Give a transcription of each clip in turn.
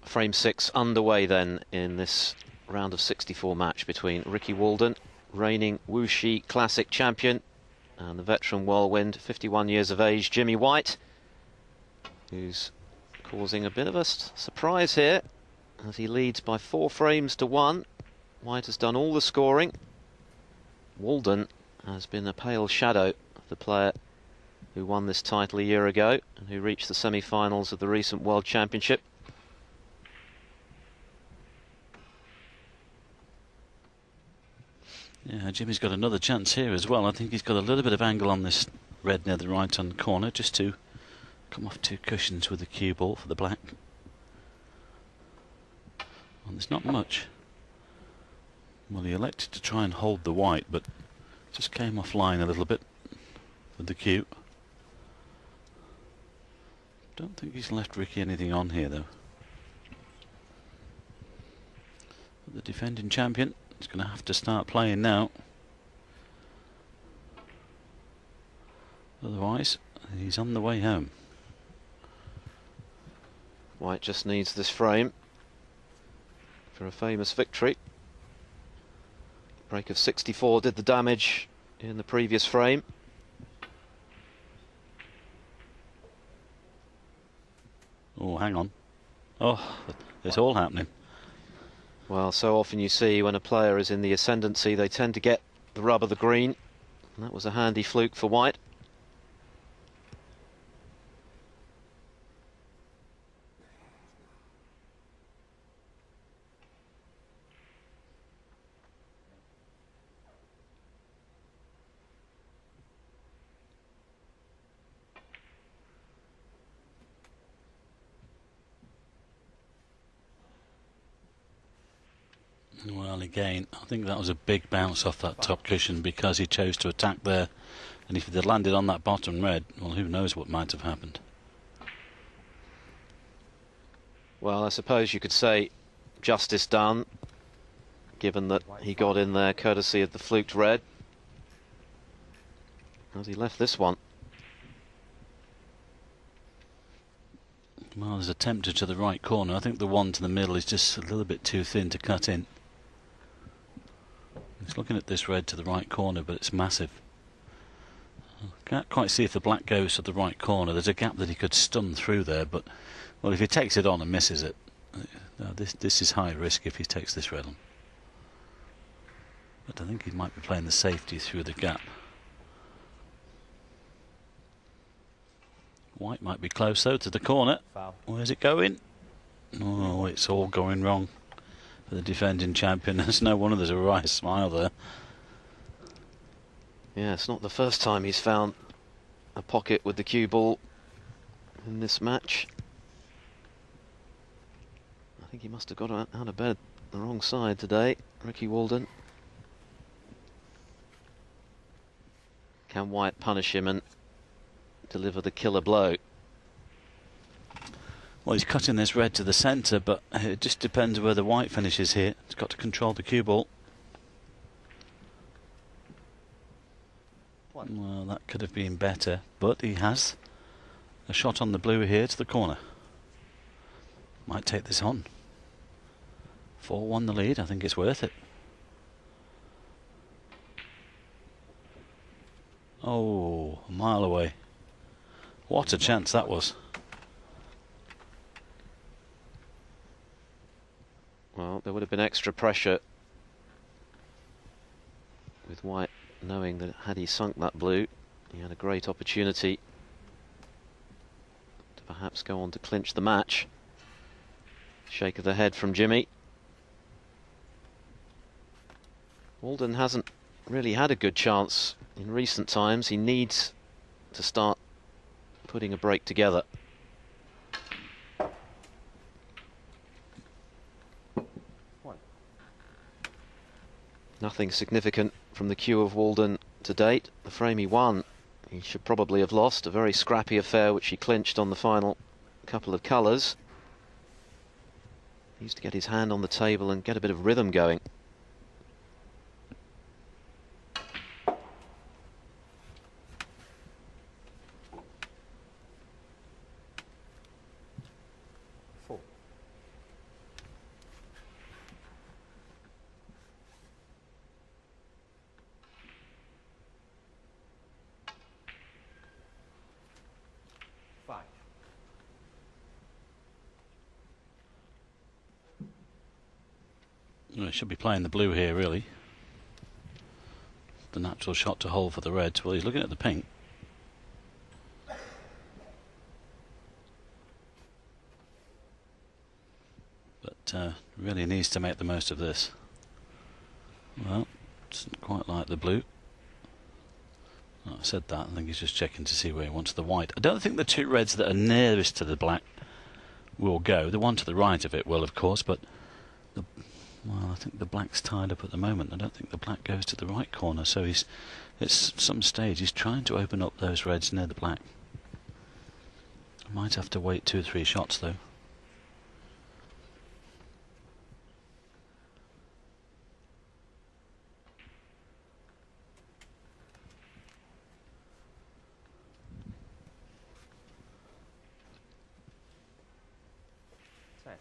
Frame 6 underway then in this round of 64 match between Ricky Walden, reigning Wuxi Classic champion, and the veteran whirlwind, 51 years of age, Jimmy White, who's causing a bit of a surprise here as he leads by 4 frames to 1. White has done all the scoring. Walden has been a pale shadow of the player who won this title a year ago and who reached the semi-finals of the recent World Championship. Yeah, Jimmy's got another chance here as well. I think he's got a little bit of angle on this red near the right-hand corner, just to come off 2 cushions with the cue ball for the black. Well, there's not much. Well, he elected to try and hold the white, but just came offline a little bit with the cue. Don't think he's left Ricky anything on here, though. But the defending champion is going to have to start playing now. Otherwise, he's on the way home. White just needs this frame for a famous victory. Break of 64 did the damage in the previous frame. Oh, hang on. Oh, it's all happening. Well, so often you see when a player is in the ascendancy, they tend to get the rub of the green. And that was a handy fluke for White. Well, again, I think that was a big bounce off that top cushion because he chose to attack there. And if it had landed on that bottom red, well, who knows what might have happened. Well, I suppose you could say justice done, given that he got in there courtesy of the fluked red. As he left this one. Well, there's a tempter to the right corner. I think the one to the middle is just a little bit too thin to cut in. He's looking at this red to the right corner, but it's massive. Can't quite see if the black goes to the right corner. There's a gap that he could stun through there, but well, if he takes it on and misses it, this is high risk if he takes this red on. But I think he might be playing the safety through the gap. White might be close though to the corner. Foul. Where's it going? Oh, it's all going wrong for the defending champion. There's no wonder there's a wry smile there. Yeah, it's not the first time he's found a pocket with the cue ball in this match. I think he must have got out of bed the wrong side today, Ricky Walden. Can White punish him and deliver the killer blow? Well, he's cutting this red to the centre, but it just depends where the white finishes here. He's got to control the cue ball. Well, that could have been better, but he has a shot on the blue here to the corner. Might take this on. 4-1 the lead. I think it's worth it. Oh, a mile away. What a chance that was. Well, there would have been extra pressure with White knowing that had he sunk that blue, he had a great opportunity to perhaps go on to clinch the match. Shake of the head from Jimmy. Walden hasn't really had a good chance in recent times. He needs to start putting a break together. Nothing significant from the cue of Walden to date. The frame he won, he should probably have lost. A very scrappy affair which he clinched on the final couple of colours. He used to get his hand on the table and get a bit of rhythm going. Well, he should be playing the blue here, really. The natural shot to hold for the reds. Well, he's looking at the pink. But really needs to make the most of this. Well, doesn't quite like the blue. Oh, I said that. I think he's just checking to see where he wants the white. I don't think the two reds that are nearest to the black will go. The one to the right of it will, of course, but well, I think the black's tied up at the moment. I don't think the black goes to the right corner, so at some stage he's trying to open up those reds near the black. Might have to wait 2 or 3 shots though. Ten.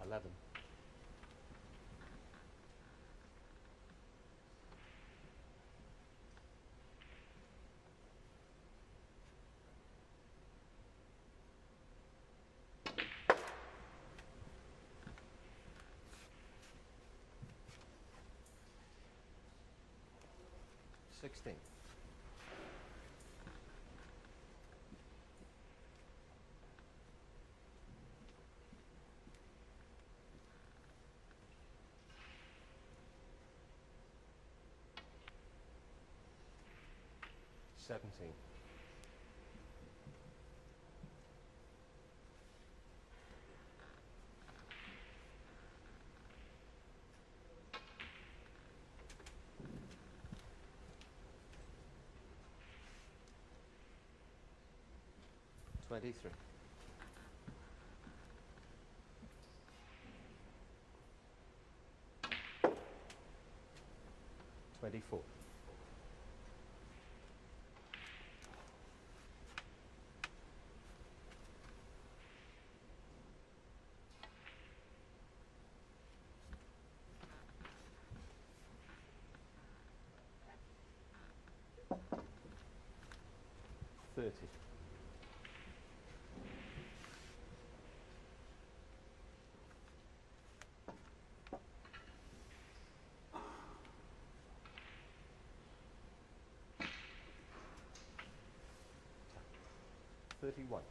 11. 16. 17. 23. 24. 30. 31.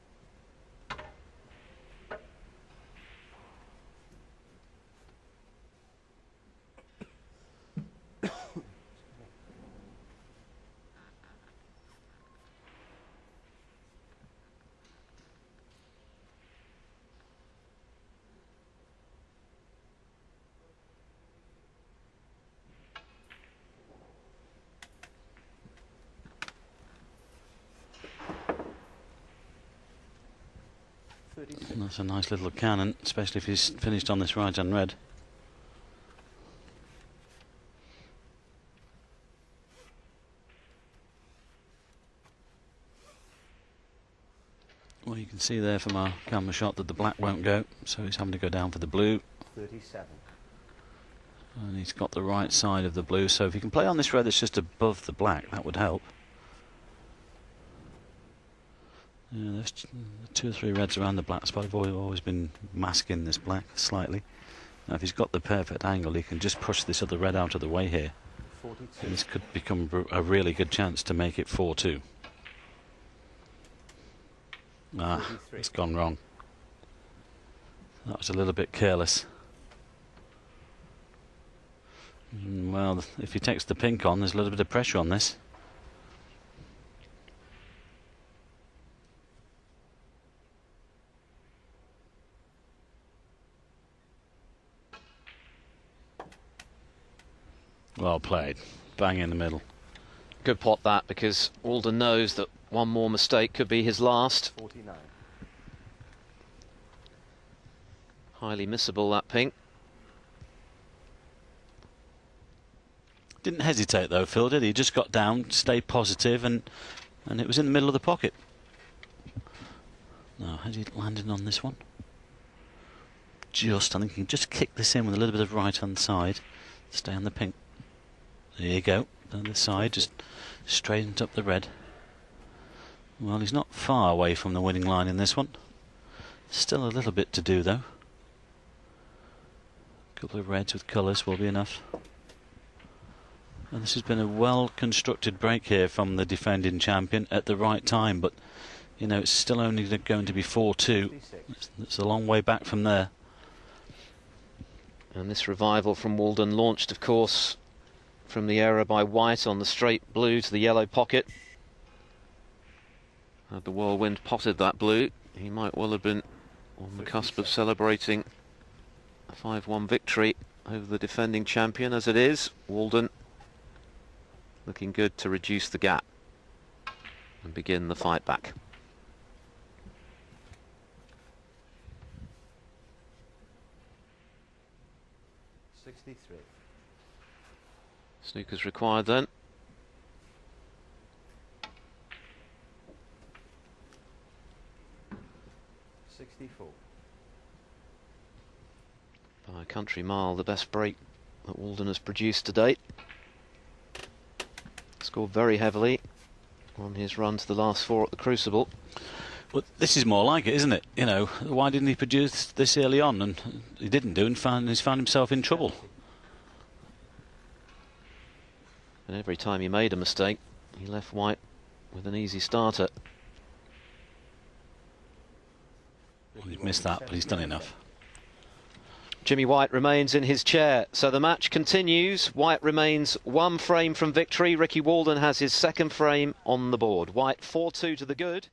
36. That's a nice little cannon, especially if he's finished on this right and red. Well, you can see there from our camera shot that the black won't go, so he's having to go down for the blue. 37. And he's got the right side of the blue, so if he can play on this red that's just above the black, that would help. Yeah, there's 2 or 3 reds around the black spot. I've always been masking this black slightly. Now if he's got the perfect angle, he can just push this other red out of the way here. 42. And this could become a really good chance to make it 4-2. Ah, 43. it's gone wrong. That was a little bit careless. Well, if he takes the pink on, there's a little bit of pressure on this. Well played. Bang in the middle. Good pot that, because Walden knows that one more mistake could be his last. 49. Highly missable, that pink. Didn't hesitate though, Phil, did he? He just got down, stayed positive, and it was in the middle of the pocket. Now, has he landed on this one? Just, I think he can just kick this in with a little bit of right hand side. Stay on the pink. There you go. On the side, just straightened up the red. Well, he's not far away from the winning line in this one. Still a little bit to do, though. A couple of reds with colours will be enough. And this has been a well-constructed break here from the defending champion at the right time, but, you know, it's still only going to be 4-2. It's a long way back from there. And this revival from Walden launched, of course, from the error by White on the straight blue to the yellow pocket. Had the whirlwind potted that blue, he might well have been on the cusp of celebrating a 5-1 victory over the defending champion. As it is, Walden looking good to reduce the gap and begin the fight back. Snooker's required then. By a country mile, the best break that Walden has produced to date. Scored very heavily on his run to the last 4 at the Crucible. Well, this is more like it, isn't it? You know, why didn't he produce this early on? And he didn't do, and he's found himself in trouble. And every time he made a mistake, he left White with an easy starter. Well, he's missed that, but he's done enough. Jimmy White remains in his chair, so the match continues. White remains 1 frame from victory. Ricky Walden has his 2nd frame on the board. White 4-2 to the good.